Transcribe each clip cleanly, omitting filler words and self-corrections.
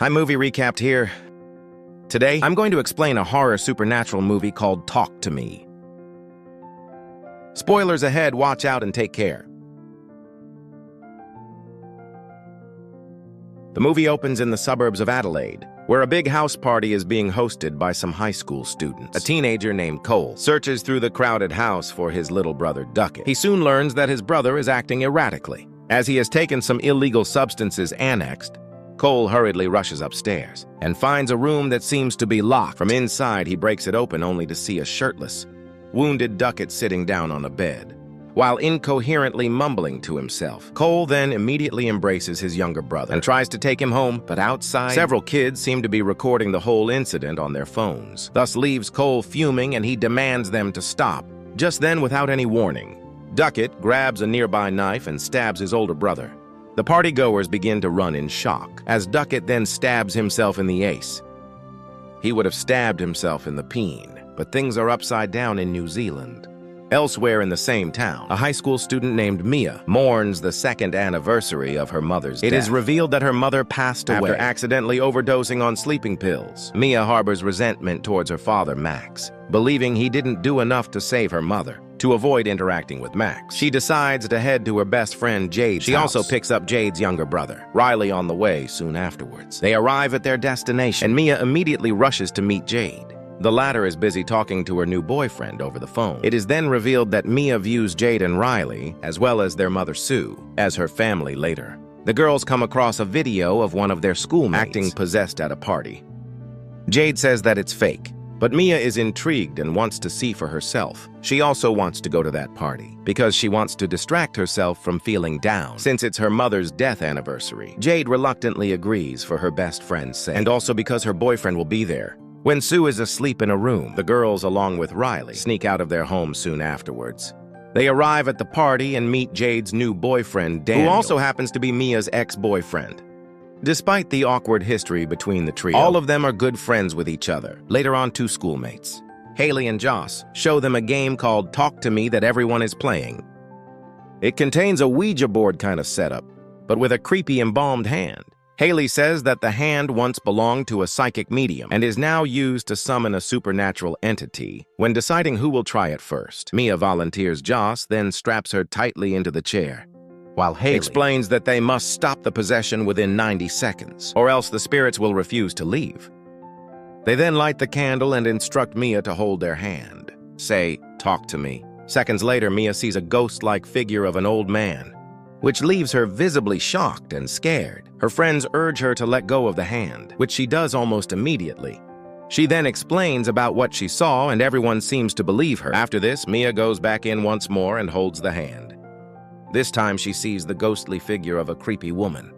Hi, Movie Recapped here. Today, I'm going to explain a horror supernatural movie called Talk to Me. Spoilers ahead, watch out and take care. The movie opens in the suburbs of Adelaide, where a big house party is being hosted by some high school students. A teenager named Cole searches through the crowded house for his little brother Duckett. He soon learns that his brother is acting erratically. As he has taken some illegal substances annexed, Cole hurriedly rushes upstairs and finds a room that seems to be locked. From inside, he breaks it open only to see a shirtless, wounded Duckett sitting down on a bed. While incoherently mumbling to himself, Cole then immediately embraces his younger brother and tries to take him home, but outside, several kids seem to be recording the whole incident on their phones. Thus leaves Cole fuming and he demands them to stop. Just then, without any warning, Duckett grabs a nearby knife and stabs his older brother. The partygoers begin to run in shock, as Duckett then stabs himself in the ace. He would have stabbed himself in the peen, but things are upside down in New Zealand. Elsewhere in the same town, a high school student named Mia mourns the second anniversary of her mother's death. It is revealed that her mother passed away after accidentally overdosing on sleeping pills. Mia harbors resentment towards her father, Max, believing he didn't do enough to save her mother. To avoid interacting with Max, she decides to head to her best friend Jade's house. She also picks up Jade's younger brother, Riley, on the way soon afterwards. They arrive at their destination, and Mia immediately rushes to meet Jade. The latter is busy talking to her new boyfriend over the phone. It is then revealed that Mia views Jade and Riley, as well as their mother Sue, as her family later. The girls come across a video of one of their schoolmates acting possessed at a party. Jade says that it's fake, but Mia is intrigued and wants to see for herself. She also wants to go to that party because she wants to distract herself from feeling down, since it's her mother's death anniversary. Jade reluctantly agrees for her best friend's sake, and also because her boyfriend will be there. When Sue is asleep in a room, the girls, along with Riley, sneak out of their home soon afterwards. They arrive at the party and meet Jade's new boyfriend, Daniel, who also happens to be Mia's ex-boyfriend. Despite the awkward history between the trio, all of them are good friends with each other. Later on, two schoolmates, Haley and Joss, show them a game called Talk to Me that everyone is playing. It contains a Ouija board kind of setup, but with a creepy embalmed hand. Haley says that the hand once belonged to a psychic medium and is now used to summon a supernatural entity. When deciding who will try it first, Mia volunteers Joss, then straps her tightly into the chair, while Haley explains that they must stop the possession within 90 seconds, or else the spirits will refuse to leave. They then light the candle and instruct Mia to hold their hand. Say, "Talk to me." Seconds later, Mia sees a ghost-like figure of an old man, which leaves her visibly shocked and scared. Her friends urge her to let go of the hand, which she does almost immediately. She then explains about what she saw, and everyone seems to believe her. After this, Mia goes back in once more and holds the hand. This time she sees the ghostly figure of a creepy woman.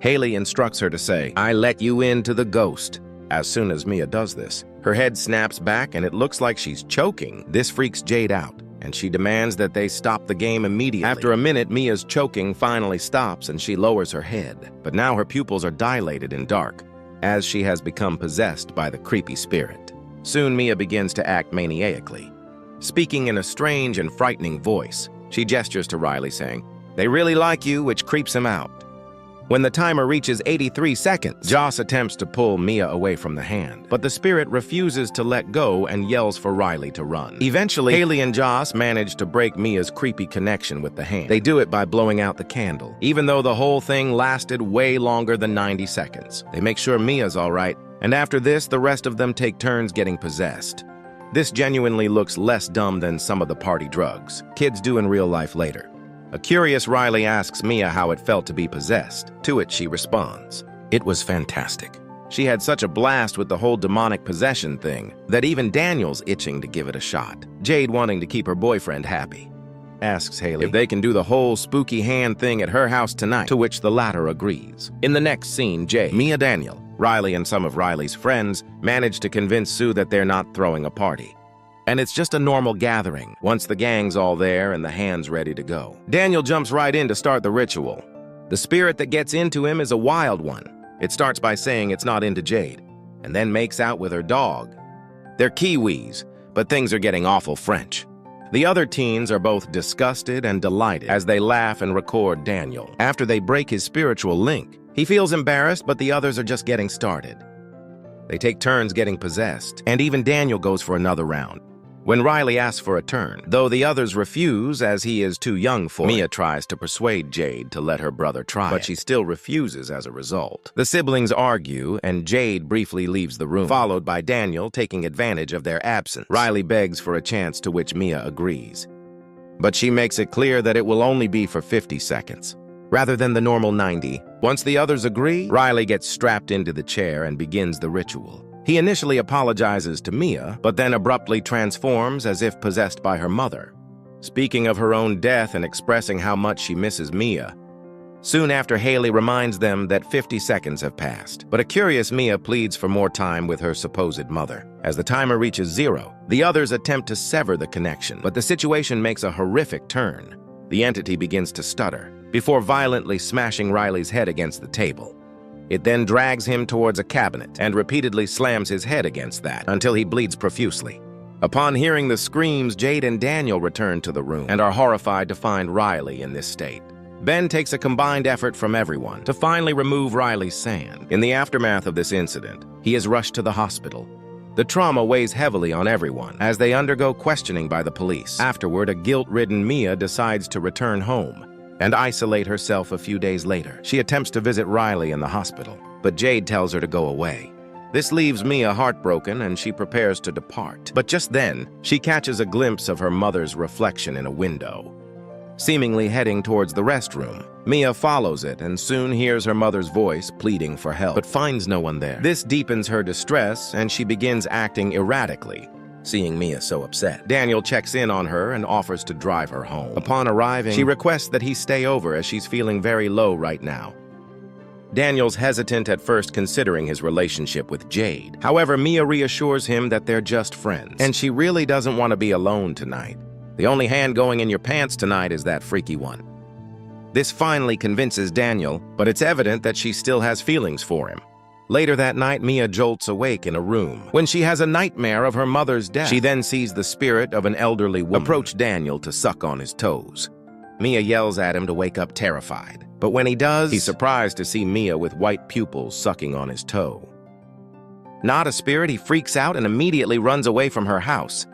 Haley instructs her to say, "I let you into the ghost." As soon as Mia does this, her head snaps back and it looks like she's choking. This freaks Jade out, and she demands that they stop the game immediately. After a minute, Mia's choking finally stops and she lowers her head. But now her pupils are dilated and dark, as she has become possessed by the creepy spirit. Soon Mia begins to act maniacally. Speaking in a strange and frightening voice, she gestures to Riley saying, "They really like you," which creeps him out. When the timer reaches 83 seconds, Joss attempts to pull Mia away from the hand, but the spirit refuses to let go and yells for Riley to run. Eventually, Haley and Joss manage to break Mia's creepy connection with the hand. They do it by blowing out the candle, even though the whole thing lasted way longer than 90 seconds. They make sure Mia's all right, and after this, the rest of them take turns getting possessed. This genuinely looks less dumb than some of the party drugs kids do in real life later. A curious Riley asks Mia how it felt to be possessed. To it, she responds, "It was fantastic." She had such a blast with the whole demonic possession thing that even Daniel's itching to give it a shot. Jade, wanting to keep her boyfriend happy, asks Haley if they can do the whole spooky hand thing at her house tonight, to which the latter agrees. In the next scene, Jade, Mia, Daniel, Riley, and some of Riley's friends manage to convince Sue that they're not throwing a party, and it's just a normal gathering once the gang's all there and the hand's ready to go. Daniel jumps right in to start the ritual. The spirit that gets into him is a wild one. It starts by saying it's not into Jade, and then makes out with her dog. They're Kiwis, but things are getting awful French. The other teens are both disgusted and delighted as they laugh and record Daniel. After they break his spiritual link, He feels embarrassed, but the others are just getting started. They take turns getting possessed, and even Daniel goes for another round. When Riley asks for a turn, though the others refuse as he is too young for it, Mia tries to persuade Jade to let her brother try but she still refuses as a result. The siblings argue, and Jade briefly leaves the room, followed by Daniel taking advantage of their absence. Riley begs for a chance, to which Mia agrees. But she makes it clear that it will only be for 50 seconds, rather than the normal 90. Once the others agree, Riley gets strapped into the chair and begins the ritual. He initially apologizes to Mia, but then abruptly transforms as if possessed by her mother, speaking of her own death and expressing how much she misses Mia. Soon after, Haley reminds them that 50 seconds have passed, but a curious Mia pleads for more time with her supposed mother. As the timer reaches 0, the others attempt to sever the connection, but the situation makes a horrific turn. The entity begins to stutter, before violently smashing Riley's head against the table. It then drags him towards a cabinet and repeatedly slams his head against that until he bleeds profusely. Upon hearing the screams, Jade and Daniel return to the room and are horrified to find Riley in this state. Ben takes a combined effort from everyone to finally remove Riley's sand. In the aftermath of this incident, he is rushed to the hospital. The trauma weighs heavily on everyone as they undergo questioning by the police. Afterward, a guilt-ridden Mia decides to return home and isolate herself a few days later. She attempts to visit Riley in the hospital, but Jade tells her to go away. This leaves Mia heartbroken and she prepares to depart. But just then, she catches a glimpse of her mother's reflection in a window, seemingly heading towards the restroom. Mia follows it and soon hears her mother's voice pleading for help, but finds no one there. This deepens her distress and she begins acting erratically, seeing Mia so upset. Daniel checks in on her and offers to drive her home. Upon arriving, she requests that he stay over as she's feeling very low right now. Daniel's hesitant at first, considering his relationship with Jade. However, Mia reassures him that they're just friends, and she really doesn't want to be alone tonight. The only hand going in your pants tonight is that freaky one. This finally convinces Daniel, but it's evident that she still has feelings for him. Later that night, Mia jolts awake in a room when she has a nightmare of her mother's death. She then sees the spirit of an elderly woman approach Daniel to suck on his toes. Mia yells at him to wake up terrified, but when he does, he's surprised to see Mia with white pupils sucking on his toe. Not a spirit, he freaks out and immediately runs away from her house.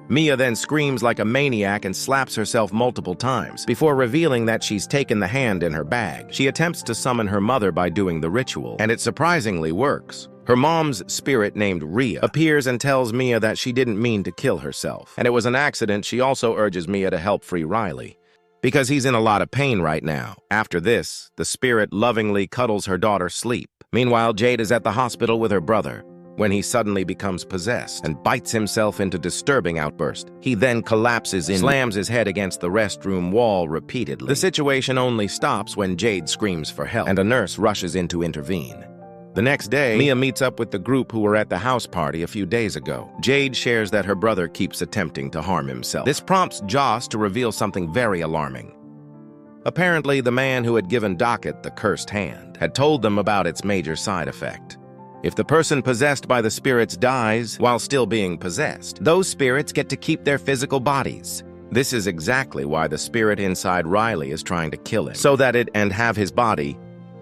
Mia then screams like a maniac and slaps herself multiple times before revealing that she's taken the hand in her bag. She attempts to summon her mother by doing the ritual, and it surprisingly works. Her mom's spirit, named Rhea, appears and tells Mia that she didn't mean to kill herself, and it was an accident. She also urges Mia to help free Riley, because he's in a lot of pain right now. After this, the spirit lovingly cuddles her daughter sleep. Meanwhile, Jade is at the hospital with her brother when he suddenly becomes possessed and bites himself into disturbing outburst. He then collapses and slams his head against the restroom wall repeatedly. The situation only stops when Jade screams for help, and a nurse rushes in to intervene. The next day, Mia meets up with the group who were at the house party a few days ago. Jade shares that her brother keeps attempting to harm himself. This prompts Joss to reveal something very alarming. Apparently, the man who had given Docket the cursed hand had told them about its major side effect. If the person possessed by the spirits dies while still being possessed, those spirits get to keep their physical bodies. This is exactly why the spirit inside Riley is trying to kill him, so that it and have his body.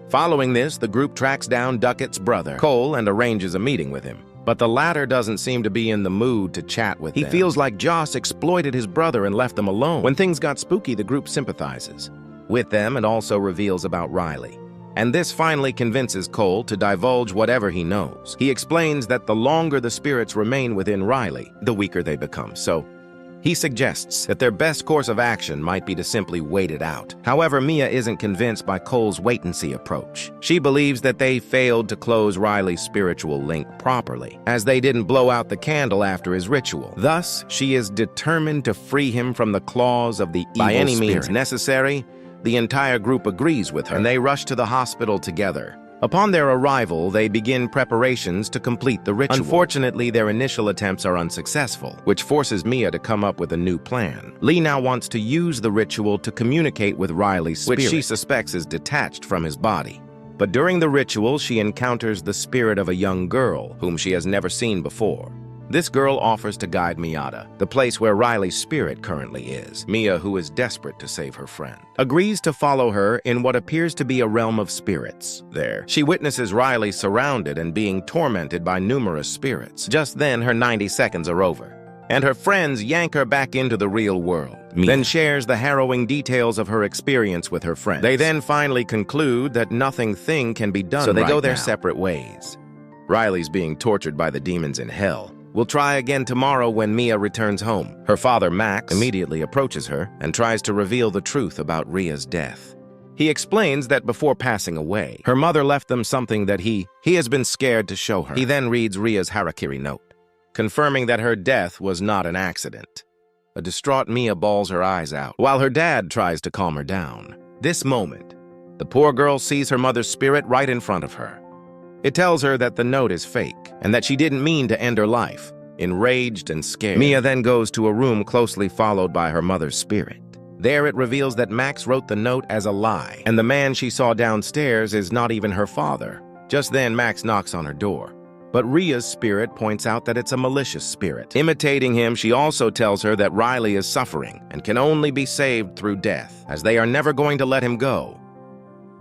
Following this, the group tracks down Duckett's brother, Cole, and arranges a meeting with him. But the latter doesn't seem to be in the mood to chat with them. He feels like Joss exploited his brother and left them alone. When things got spooky, the group sympathizes with them and also reveals about Riley. And this finally convinces Cole to divulge whatever he knows. He explains that the longer the spirits remain within Riley, the weaker they become. So he suggests that their best course of action might be to simply wait it out. However, Mia isn't convinced by Cole's wait-and-see approach. She believes that they failed to close Riley's spiritual link properly, as they didn't blow out the candle after his ritual. Thus, she is determined to free him from the claws of the evil spirit. By any means necessary. The entire group agrees with her, and they rush to the hospital together. Upon their arrival, they begin preparations to complete the ritual. Unfortunately, their initial attempts are unsuccessful, which forces Mia to come up with a new plan. Lee now wants to use the ritual to communicate with Riley's spirit, which she suspects is detached from his body. But during the ritual, she encounters the spirit of a young girl whom she has never seen before. This girl offers to guide Mia, the place where Riley's spirit currently is. Mia, who is desperate to save her friend, agrees to follow her in what appears to be a realm of spirits. There, she witnesses Riley surrounded and being tormented by numerous spirits. Just then, her 90 seconds are over, and her friends yank her back into the real world. Mia then shares the harrowing details of her experience with her friends. They then finally conclude that nothing can be done, so they go their separate ways. Riley's being tortured by the demons in hell. We'll try again tomorrow when Mia returns home. Her father, Max, immediately approaches her and tries to reveal the truth about Ria's death. He explains that before passing away, her mother left them something that he has been scared to show her. He then reads Ria's harakiri note, confirming that her death was not an accident. A distraught Mia bawls her eyes out, while her dad tries to calm her down. This moment, the poor girl sees her mother's spirit right in front of her. It tells her that the note is fake, and that she didn't mean to end her life. Enraged and scared, Mia then goes to a room closely followed by her mother's spirit. There it reveals that Max wrote the note as a lie, and the man she saw downstairs is not even her father. Just then, Max knocks on her door, but Ria's spirit points out that it's a malicious spirit. Imitating him, she also tells her that Riley is suffering and can only be saved through death, as they are never going to let him go.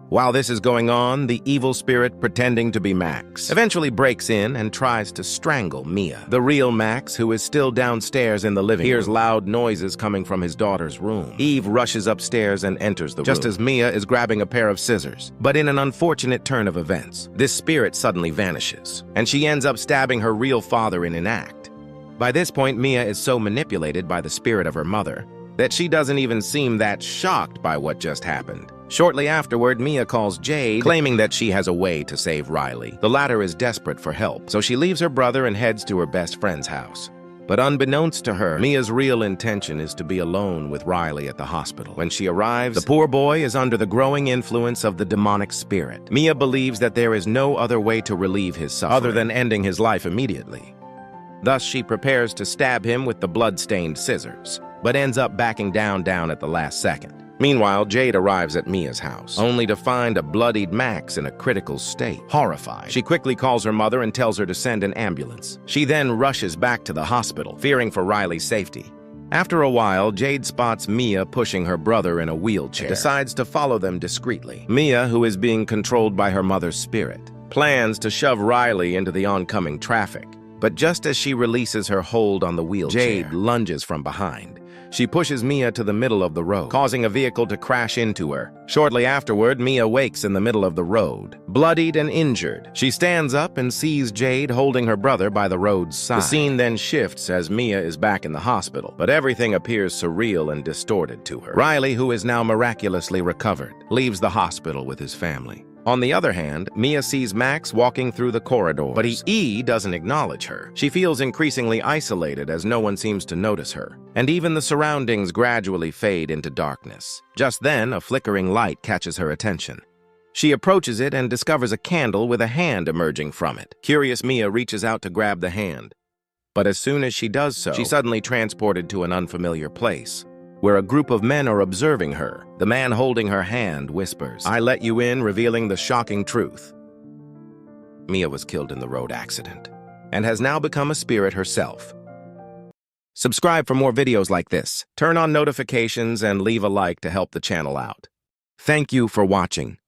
While this is going on, the evil spirit, pretending to be Max, eventually breaks in and tries to strangle Mia. The real Max, who is still downstairs in the living room, hears loud noises coming from his daughter's room. Eve rushes upstairs and enters the room, just as Mia is grabbing a pair of scissors. But in an unfortunate turn of events, this spirit suddenly vanishes, and she ends up stabbing her real father in an act. By this point, Mia is so manipulated by the spirit of her mother that she doesn't even seem that shocked by what just happened. Shortly afterward, Mia calls Jade, claiming that she has a way to save Riley. The latter is desperate for help, so she leaves her brother and heads to her best friend's house. But unbeknownst to her, Mia's real intention is to be alone with Riley at the hospital. When she arrives, the poor boy is under the growing influence of the demonic spirit. Mia believes that there is no other way to relieve his suffering other than ending his life immediately. Thus, she prepares to stab him with the blood-stained scissors, but ends up backing down at the last second. Meanwhile, Jade arrives at Mia's house, only to find a bloodied Max in a critical state. Horrified, she quickly calls her mother and tells her to send an ambulance. She then rushes back to the hospital, fearing for Riley's safety. After a while, Jade spots Mia pushing her brother in a wheelchair, decides to follow them discreetly. Mia, who is being controlled by her mother's spirit, plans to shove Riley into the oncoming traffic. But just as she releases her hold on the wheelchair, Jade lunges from behind. She pushes Mia to the middle of the road, causing a vehicle to crash into her. Shortly afterward, Mia wakes in the middle of the road, bloodied and injured. She stands up and sees Jade holding her brother by the road's side. The scene then shifts as Mia is back in the hospital, but everything appears surreal and distorted to her. Riley, who is now miraculously recovered, leaves the hospital with his family. On the other hand, Mia sees Max walking through the corridors, but he doesn't acknowledge her. She feels increasingly isolated as no one seems to notice her, and even the surroundings gradually fade into darkness. Just then, a flickering light catches her attention. She approaches it and discovers a candle with a hand emerging from it. Curious Mia reaches out to grab the hand, but as soon as she does so, she's suddenly transported to an unfamiliar place, where a group of men are observing her. The man holding her hand whispers, "I let you in," revealing the shocking truth. Mia was killed in the road accident and has now become a spirit herself. Subscribe for more videos like this. Turn on notifications and leave a like to help the channel out. Thank you for watching.